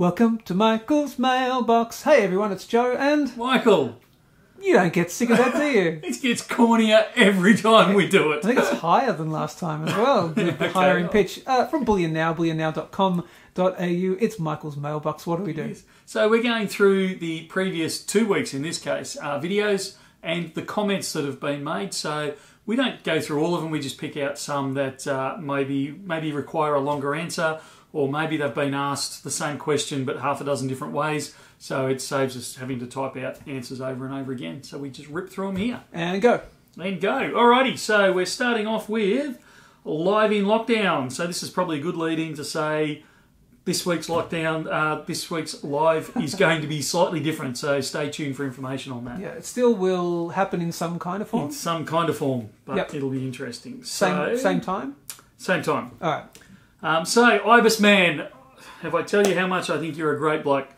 Welcome to Michael's Mailbox. Hey everyone, it's Joe and... Michael! You don't get sick of that, do you? It gets cornier every time we do it. I think it's higher than last time as well. The higher in pitch. From Bullion Now, bullionnow.com.au. It's Michael's Mailbox. What do we do? Yes. So we're going through the previous 2 weeks, in this case, videos and the comments that have been made. So we don't go through all of them. We just pick out some that maybe require a longer answer, or maybe they've been asked the same question but half a dozen different ways. So it saves us having to type out answers over and over again. So we just rip through them here. And go. And go. Alrighty, so we're starting off with live in lockdown. So this is probably a good lead-in to say this week's lockdown, this week's live is going to be slightly different. So stay tuned for information on that. Yeah, it still will happen in some kind of form. In some kind of form, but it'll be interesting. So, same time? Same time. All right. So, Ibis Man, have I tell you how much I think you're a great bloke?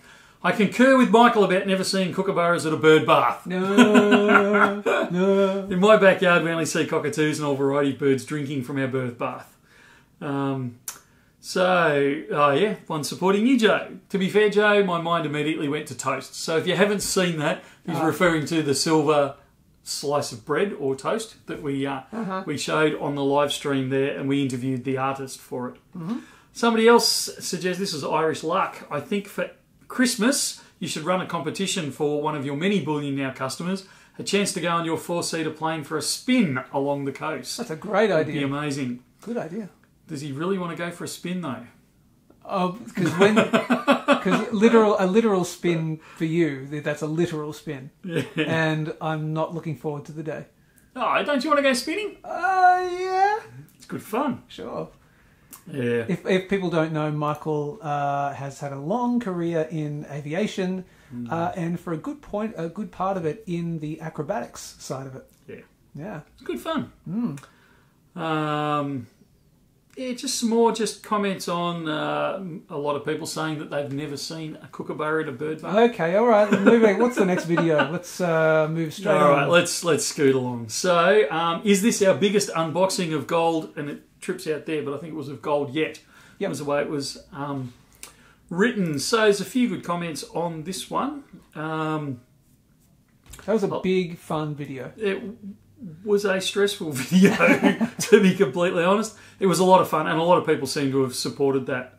I concur with Michael about never seeing kookaburras at a bird bath. No, no. In my backyard, we only see cockatoos and all variety of birds drinking from our birth bath. One supporting you, Joe. To be fair, Joe, my mind immediately went to toast. So if you haven't seen that, he's referring to the silver slice of bread or toast that we showed on the live stream there, and we interviewed the artist for it. Mm-hmm. Somebody else suggests, this is Irish Luck, I think for Christmas you should run a competition for one of your many Bullion Now customers, a chance to go on your 4-seater plane for a spin along the coast. That's a great idea. It'd be amazing. Good idea. Does he really want to go for a spin though? Oh, because a literal spin for you, that's a literal spin. Yeah. And I'm not looking forward to the day. Oh, don't you want to go spinning? Yeah. It's good fun. Sure. Yeah. If people don't know, Michael has had a long career in aviation, and for a good part of it in the acrobatics side of it. Yeah. Yeah. It's good fun. Just some more comments on a lot of people saying that they've never seen a kookaburra at a bird bath. Okay, all right. Moving. What's the next video? Let's move straight on. All right, let's scoot along. So, is this our biggest unboxing of gold? And it trips out there, but I think it was of gold yet. Yep. Was the way it was written. So there's a few good comments on this one. That was a big, fun video. It was a stressful video, to be completely honest. It was a lot of fun, and a lot of people seem to have supported that.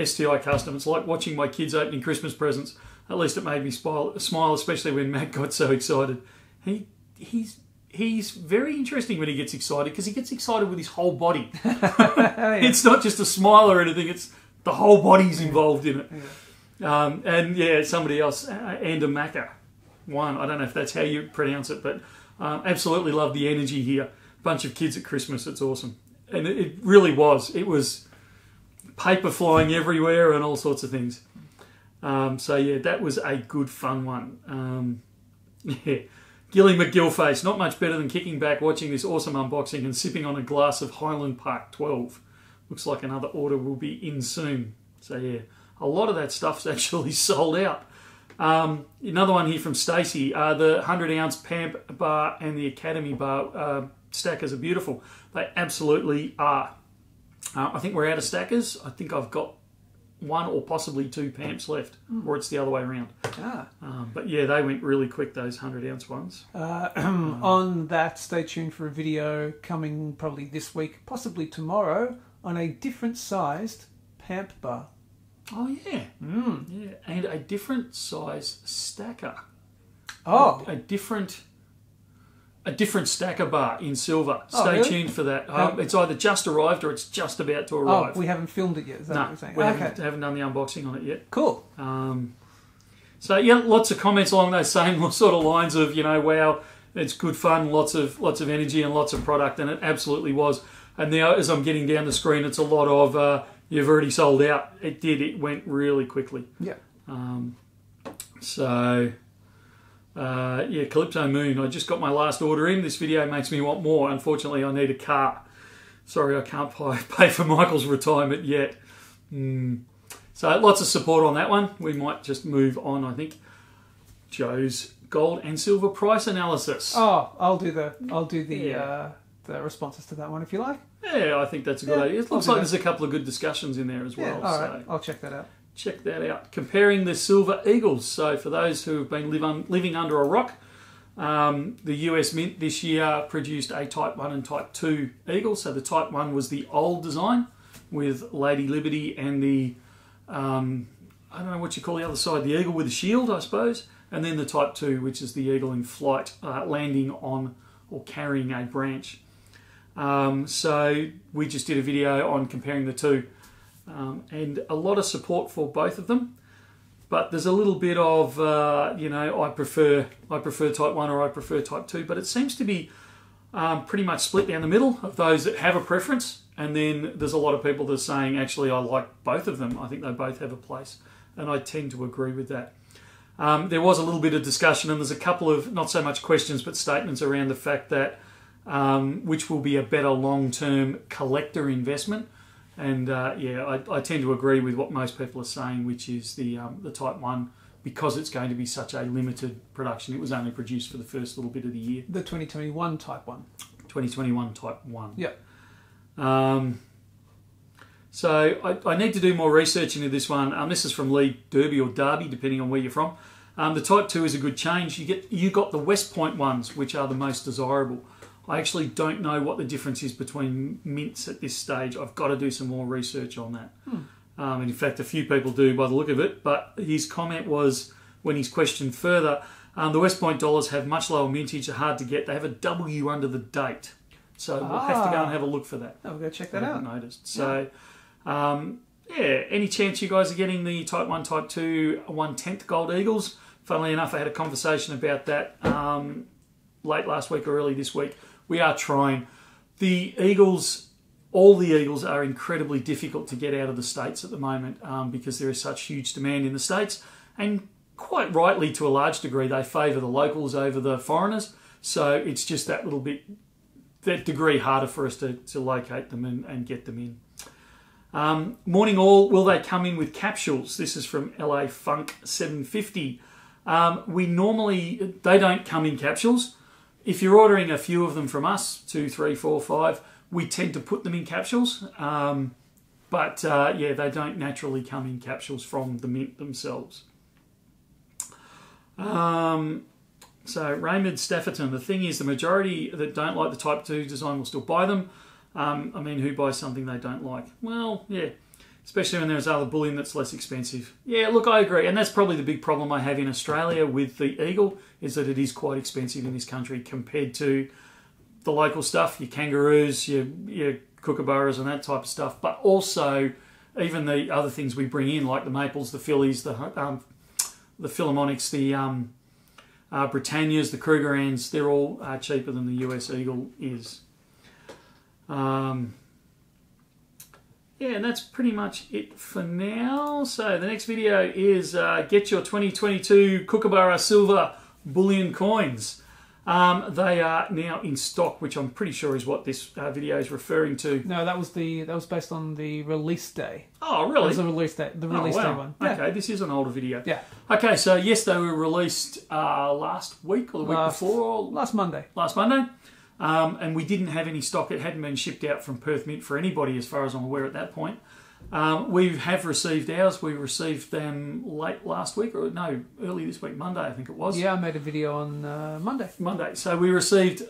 STI custom. It's like watching my kids opening Christmas presents. At least it made me smile, especially when Matt got so excited. He's very interesting when he gets excited, because he gets excited with his whole body. Yeah. It's not just a smile or anything, it's the whole body's involved in it. Yeah. Somebody else, Andamaka, one, I don't know if that's how you pronounce it, but absolutely love the energy here. Bunch of kids at Christmas, it's awesome. And it really was. It was paper flying everywhere and all sorts of things. That was a good fun one. Gilly McGillface, not much better than kicking back, watching this awesome unboxing and sipping on a glass of Highland Park 12. Looks like another order will be in soon. So yeah, a lot of that stuff's actually sold out. Another one here from Stacey. The 100-ounce Pamp bar and the Academy bar stackers are beautiful. They absolutely are. I think we're out of stackers. I think I've got 1 or possibly 2 Pamps left, or it's the other way around. But yeah, they went really quick, those 100-ounce ones. On that, stay tuned for a video coming probably this week, possibly tomorrow, on a different sized Pamp bar. Oh yeah, yeah, and a different size stacker. Oh, a different stacker bar in silver. Stay tuned for that. It's either just arrived or it's just about to arrive. Oh, we haven't filmed it yet. Is that what you're saying? We haven't done the unboxing on it yet. Cool. So yeah, lots of comments along those same sort of lines of, wow, it's good fun, lots of energy and lots of product, and it absolutely was. And now as I'm getting down the screen, it's a lot of you've already sold out. It went really quickly. Yeah. Calypso Moon, I just got my last order in. This video makes me want more. Unfortunately, I need a car. Sorry, I can't pay for Michael's retirement yet. So lots of support on that one. We might just move on, I think. Joe's gold and silver price analysis. Oh, I'll do the the responses to that one if you like. Yeah, I think that's a good idea. It looks like there's a couple of good discussions in there as well. Yeah, all right. I'll check that out. Check that out. Comparing the silver eagles. So for those who have been living under a rock, the US Mint this year produced a Type 1 and Type 2 eagle. So the Type 1 was the old design with Lady Liberty and the, I don't know what you call the other side, the eagle with the shield, I suppose. And then the Type 2, which is the eagle in flight, landing on or carrying a branch. So we just did a video on comparing the two. And a lot of support for both of them. But there's a little bit of, I prefer Type 1 or I prefer Type 2. But it seems to be pretty much split down the middle of those that have a preference. And then there's a lot of people that are saying, actually, I like both of them. I think they both have a place. And I tend to agree with that. There was a little bit of discussion, and there's a couple of, not so much questions, but statements around the fact that which will be a better long-term collector investment. And I tend to agree with what most people are saying, which is the Type 1, because it's going to be such a limited production. It was only produced for the first little bit of the year. The 2021 Type 1. 2021 Type 1. Yep. So I need to do more research into this one. This is from Lee Derby or Derby, depending on where you're from. The Type 2 is a good change. You got the West Point ones, which are the most desirable. I actually don't know what the difference is between mints at this stage. I've got to do some more research on that. And in fact, a few people do by the look of it. But his comment was, when he's questioned further, the West Point dollars have much lower mintage, are hard to get. They have a W under the date. So we'll have to go and have a look for that. I'll go check that out. I haven't noticed. So, any chance you guys are getting the Type 1, Type 2 1/10 gold eagles? Funnily enough, I had a conversation about that late last week or early this week. We are trying. The eagles, all the eagles are incredibly difficult to get out of the States at the moment because there is such huge demand in the States. And quite rightly, to a large degree, they favour the locals over the foreigners. So it's just that little bit, that degree harder for us to locate them and get them in. Morning all, will they come in with capsules? This is from LA Funk 750. They don't come in capsules. If you're ordering a few of them from us, 2, 3, 4, 5, we tend to put them in capsules. But they don't naturally come in capsules from the mint themselves. So Raymond Stafferton, the thing is, the majority that don't like the Type 2 design will still buy them. Who buys something they don't like? Well, yeah, especially when there's other bullion that's less expensive. Yeah, look, I agree. And that's probably the big problem I have in Australia with the Eagle, is that it is quite expensive in this country compared to the local stuff, your kangaroos, your kookaburras and that type of stuff. But also, even the other things we bring in, like the maples, the fillies, the Philharmonics, the Britannias, the Krugerrands, they're all cheaper than the US Eagle is. And that's pretty much it for now. So the next video is get your 2022 Kookaburra Silver Bullion coins. They are now in stock, which I'm pretty sure is what this video is referring to. No, that was based on the release day. Oh, really? That was the release day one. Yeah. Okay, this is an older video. Yeah. Okay, so yes, they were released last week or the week before? Or last Monday. Last Monday. And we didn't have any stock. It hadn't been shipped out from Perth Mint for anybody, as far as I'm aware, at that point. We have received ours. We received them late last week, or no, early this week, Monday, I think it was. Yeah, I made a video on Monday. So we received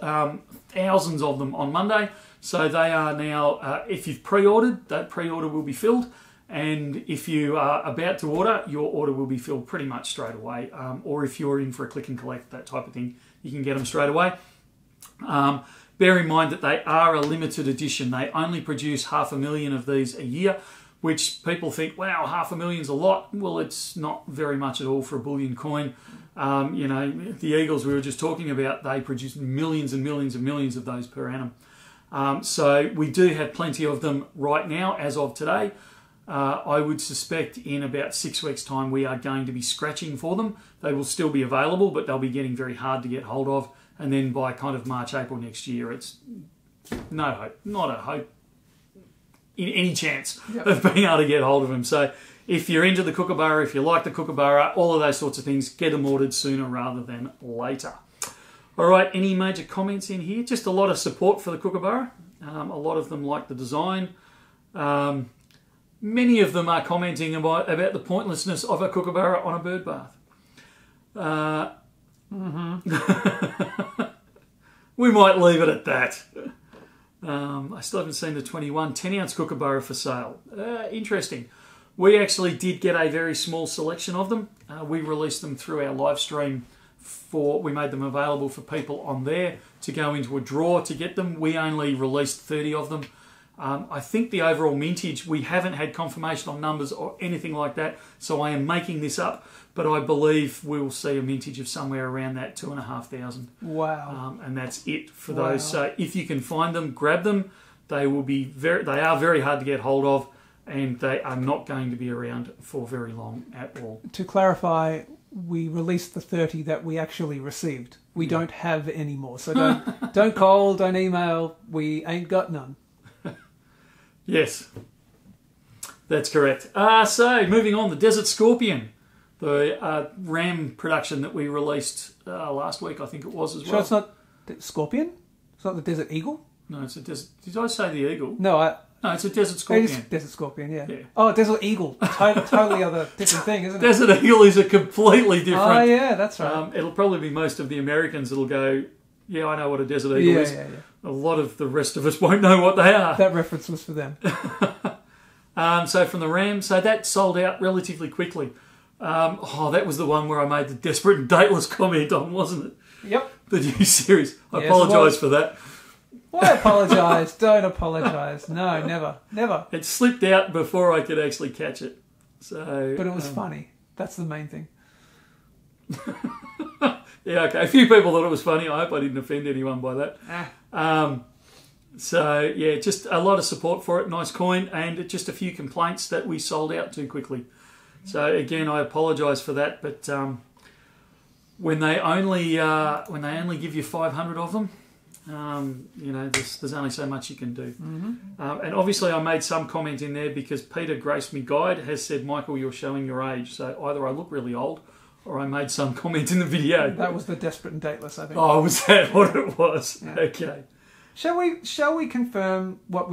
thousands of them on Monday. So they are now, if you've pre-ordered, that pre-order will be filled. And if you are about to order, your order will be filled pretty much straight away. Or if you're in for a click and collect, that type of thing, you can get them straight away. Bear in mind that they are a limited edition. They only produce 500,000 of these a year, which people think, wow, 500,000's a lot. Well, it's not very much at all for a bullion coin. The Eagles we were just talking about, they produce millions and millions and millions of those per annum. So we do have plenty of them right now, as of today. I would suspect in about 6 weeks' time we are going to be scratching for them. They will still be available, but they'll be getting very hard to get hold of. And then by kind of March, April next year, it's no hope, not a hope in any chance of being able to get hold of them. So if you're into the Kookaburra, if you like the Kookaburra, all of those sorts of things, get them ordered sooner rather than later. All right, any major comments in here? Just a lot of support for the Kookaburra. A lot of them like the design. Many of them are commenting about the pointlessness of a Kookaburra on a bird bath. We might leave it at that. I still haven't seen the 21 10-ounce Kookaburra for sale. Interesting. We actually did get a very small selection of them. We released them through our live stream. We made them available for people on there to go into a draw to get them. We only released 30 of them. I think the overall mintage, we haven't had confirmation on numbers or anything like that, so I am making this up, but I believe we will see a mintage of somewhere around that 2,500. Wow. And that's it for those. So if you can find them, grab them. They are very hard to get hold of, and they are not going to be around for very long at all. To clarify, we released the 30 that we actually received. We don't have any more, so don't call, don't email. We ain't got none. Yes, that's correct. So, moving on, the Desert Scorpion, the ram production that we released last week, I think it was as well. Sure, it's not Scorpion? It's not the Desert Eagle? No, it's a Desert... Did I say the Eagle? No, it's a Desert Scorpion. It is Desert Scorpion, yeah. Oh, Desert Eagle. Totally other different thing, isn't it? Desert Eagle is a completely different... Oh, yeah, that's right. It'll probably be most of the Americans that'll go, yeah, I know what a Desert Eagle is. Yeah. A lot of the rest of us won't know what they are. That reference was for them. So from the Ram, so that sold out relatively quickly. That was the one where I made the desperate and dateless comment on, wasn't it? Yep. The new series. I apologise for that. Why apologise? Don't apologise. No, never. It slipped out before I could actually catch it. So, but it was funny. That's the main thing. Yeah, okay. A few people thought it was funny. I hope I didn't offend anyone by that. So, yeah, just a lot of support for it. Nice coin. And just a few complaints that we sold out too quickly. So, again, I apologise for that. But when they only give you 500 of them, there's only so much you can do. Mm-hmm. And obviously I made some comment in there because Peter Grace Me Guide has said, Michael, you're showing your age. So either I look really old or I made some comment in the video. That was the desperate and dateless, I think. Oh, was that what it was? Yeah. Okay. Shall we confirm what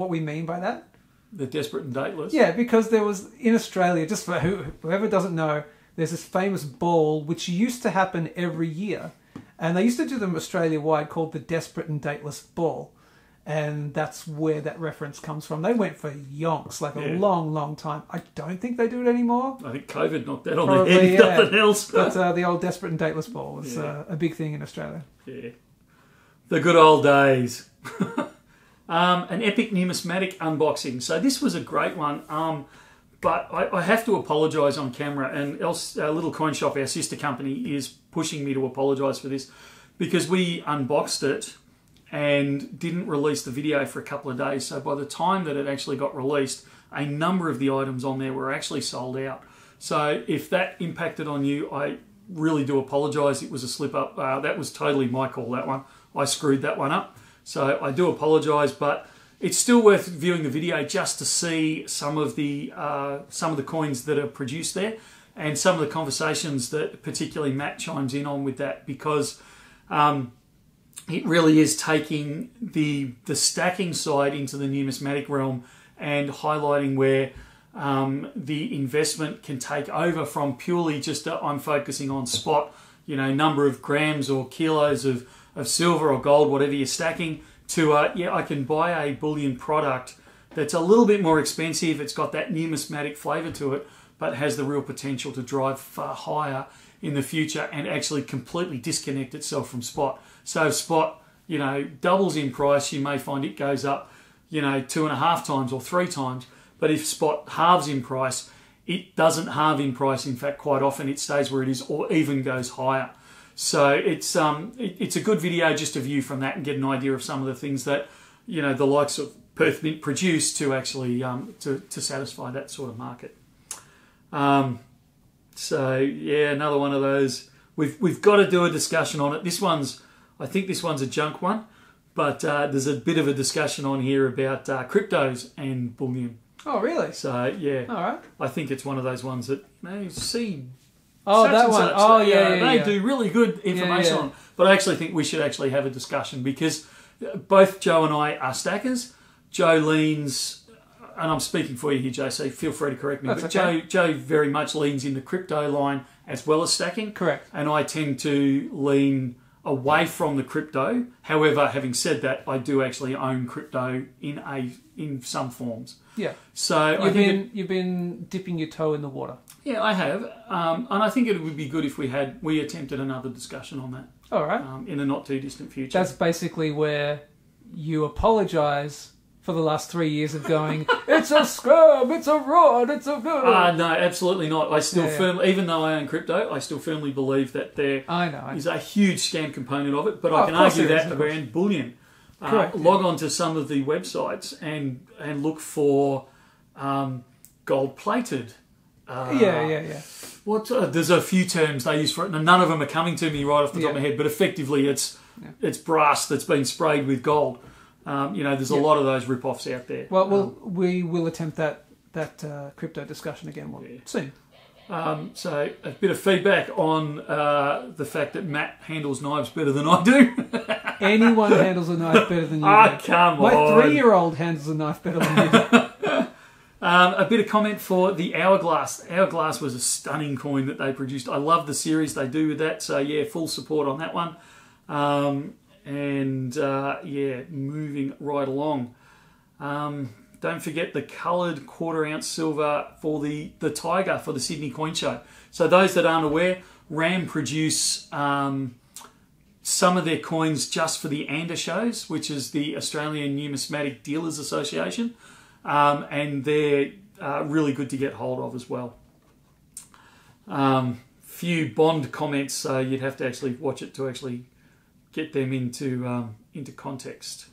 we mean by that? The desperate and dateless? Yeah, because there was, in Australia, just for whoever doesn't know, there's this famous ball which used to happen every year. And they used to do them Australia-wide called the Desperate and Dateless Ball. And that's where that reference comes from. They went for yonks, like a long, long time. I don't think they do it anymore. I think COVID knocked that on the head, if nothing else. But the old Desperate and Dateless Ball was a big thing in Australia. Yeah. The good old days. An epic numismatic unboxing. So this was a great one. But I have to apologise on camera, and Little Coin Shop, our sister company, is pushing me to apologise for this because we unboxed it and didn't release the video for a couple of days. So by the time that it actually got released, a number of the items on there were actually sold out. So if that impacted on you, I really do apologise. It was a slip up. That was totally my call, that one. I screwed that one up. So I do apologise, but it's still worth viewing the video just to see some of the coins that are produced there and some of the conversations that particularly Matt chimes in on with that, because it really is taking the stacking side into the numismatic realm and highlighting where the investment can take over from purely just I'm focusing on spot, number of grams or kilos of silver or gold, whatever you're stacking, to, I can buy a bullion product that's a little bit more expensive. It's got that numismatic flavour to it, but has the real potential to drive far higher in the future and actually completely disconnect itself from spot. So if spot, doubles in price, you may find it goes up, 2.5 times or 3 times. But if spot halves in price, it doesn't halve in price. In fact, quite often it stays where it is or even goes higher. So it's a good video just to view from that and get an idea of some of the things that the likes of Perth Mint produce to actually to satisfy that sort of market. So yeah, another one of those. We've got to do a discussion on it. I think this one's a junk one, but there's a bit of a discussion on here about cryptos and bullion. Oh really? So yeah, all right. I think it's one of those ones that see Oh, such that and one. such. Oh, yeah, They yeah. do really good information Yeah. on. But I actually think we should actually have a discussion because both Joe and I are stackers. Joe leans, and I'm speaking for you here, Joe, so feel free to correct me. That's but okay. Joe very much leans in the crypto line as well as stacking. Correct. And I tend to lean away from the crypto. However, having said that, I do actually own crypto in some forms. Yeah. So You've been dipping your toe in the water. yeah, I have, and I think it would be good if we attempted another discussion on that All right. in a not too distant future. That's basically where you apologise for the last 3 years of going, it's a scrub, it's a rod, it's a... No, absolutely not. I still firmly, even though I own crypto, I still firmly believe that there is a huge scam component of it. But I can argue that around Bullion. Correct. Log on to some of the websites and look for gold-plated. Yeah. There's a few terms they use for it, and none of them are coming to me right off the top of my head. But effectively, it's brass that's been sprayed with gold. There's a lot of those rip-offs out there. Well, we will attempt that crypto discussion again soon. So a bit of feedback on the fact that Matt handles knives better than I do. Anyone handles a knife better than you do. Come My on. 3-year-old handles a knife better than you do. A bit of comment for the Hourglass. Hourglass was a stunning coin that they produced. I love the series they do with that. So, yeah, full support on that one. Moving right along. Don't forget the coloured quarter-ounce silver for the Tiger for the Sydney Coin Show. So those that aren't aware, RAM produce some of their coins just for the ANDA shows, which is the Australian Numismatic Dealers Association. And they're really good to get hold of as well. Few Bond comments, so you'd have to actually watch it to actually get them into context.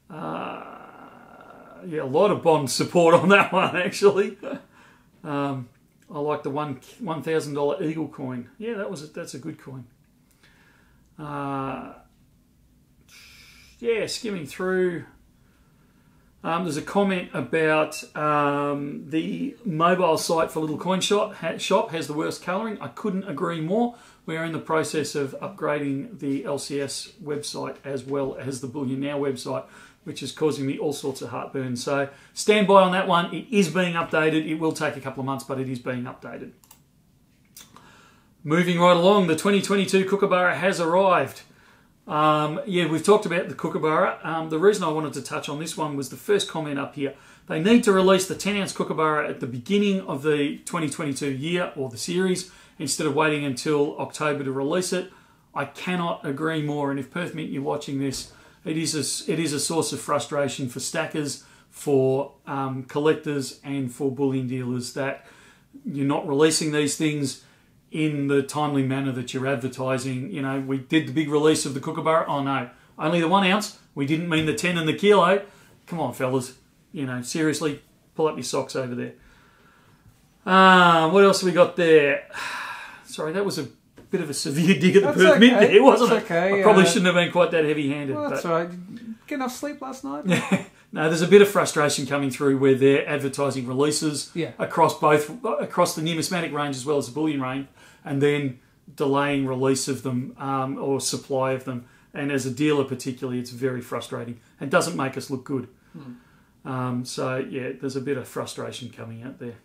A lot of Bond support on that one actually. I like the $1,000 Eagle coin. Yeah, that's a good coin. Skimming through. There's a comment about the mobile site for Little Coin Shop has the worst colouring. I couldn't agree more. We're in the process of upgrading the LCS website as well as the Bullion Now website, which is causing me all sorts of heartburn. So stand by on that one. It is being updated. It will take a couple of months, but it is being updated. Moving right along, the 2022 Kookaburra has arrived. We've talked about the Kookaburra. The reason I wanted to touch on this one was the first comment up here. They need to release the 10-ounce Kookaburra at the beginning of the 2022 year or the series instead of waiting until October to release it. I cannot agree more. And if Perth Mint, you're watching this, it is a source of frustration for stackers, for collectors, and for bullion dealers that you're not releasing these things in the timely manner that you're advertising. We did the big release of the Kookaburra. Oh no, only the 1 ounce. We didn't mean the 10 and the kilo. Come on, fellas. Seriously, pull up your socks over there. What else have we got there? Sorry, that was a bit of a severe dig at the Perth Mint there, wasn't it? Okay. I probably shouldn't have been quite that heavy-handed. Well, that's all right. Get enough sleep last night? No, there's a bit of frustration coming through where they're advertising releases across the numismatic range as well as the bullion range, and then delaying release of them or supply of them. And as a dealer particularly, it's very frustrating and doesn't make us look good. There's a bit of frustration coming out there.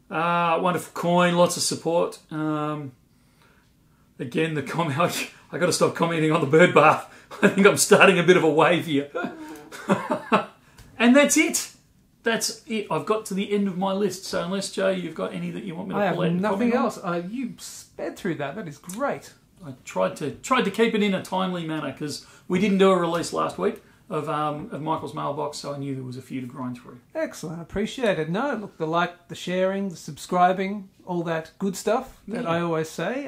Wonderful coin, lots of support. Again, the comment, I got to stop commenting on the bird bath. I think I'm starting a bit of a wave here. And that's it. That's it. I've got to the end of my list. So unless, Joe, you've got any that you want me to pull out? I have nothing else. You sped through that. That is great. I tried to keep it in a timely manner because we didn't do a release last week of Michael's Mailbox, so I knew there was a few to grind through. Excellent. Appreciate it. No, look, the like, the sharing, the subscribing, all that good stuff that I always say.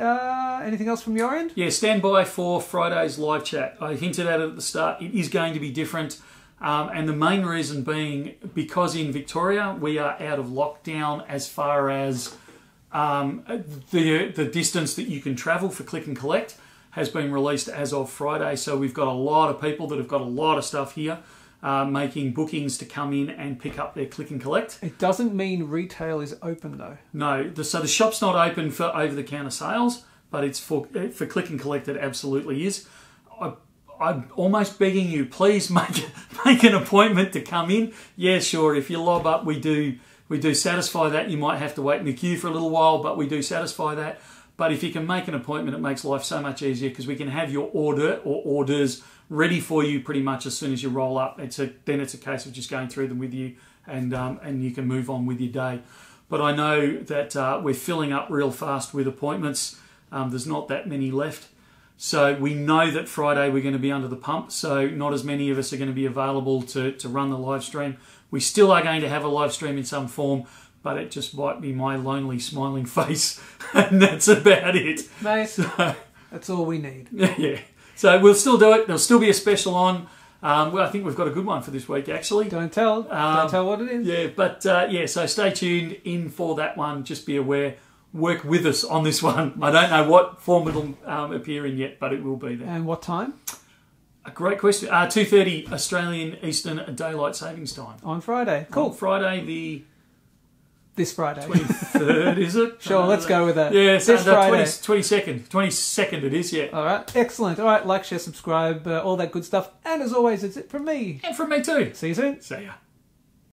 Anything else from your end? Yeah, stand by for Friday's live chat. I hinted at it at the start. It is going to be different. And the main reason being because in Victoria we are out of lockdown as far as the distance that you can travel for click and collect has been released as of Friday. So we've got a lot of people that have got a lot of stuff here. making bookings to come in and pick up their click and collect. It doesn't mean retail is open though. No, so the shop's not open for over-the-counter sales, but it's for click and collect. It absolutely is. I'm almost begging you, please make an appointment to come in. Yeah, sure. If you lob up, we do satisfy that. You might have to wait in the queue for a little while, but we do satisfy that. But if you can make an appointment, it makes life so much easier because we can have your order or orders ready for you pretty much as soon as you roll up. Then it's a case of just going through them with you, and you can move on with your day. But I know that we're filling up real fast with appointments. There's not that many left. So we know that Friday we're going to be under the pump, so not as many of us are going to be available to run the live stream. We still are going to have a live stream in some form, but it just might be my lonely, smiling face, and that's about it. Mate, so, that's all we need. Yeah. So we'll still do it. There'll still be a special on. Well, I think we've got a good one for this week, actually. Don't tell what it is. Yeah, but so stay tuned in for that one. Just be aware. Work with us on this one. I don't know what form it'll appear in yet, but it will be there. And what time? A great question. 2:30 Australian Eastern Daylight Savings Time. On Friday. Cool. On Friday This Friday. 23rd, is it? Sure, let's go with that. Yeah, so this Friday. 22nd. 22nd it is, yeah. All right, excellent. All right, like, share, subscribe, all that good stuff. And as always, it's it from me. And from me too. See you soon. See ya.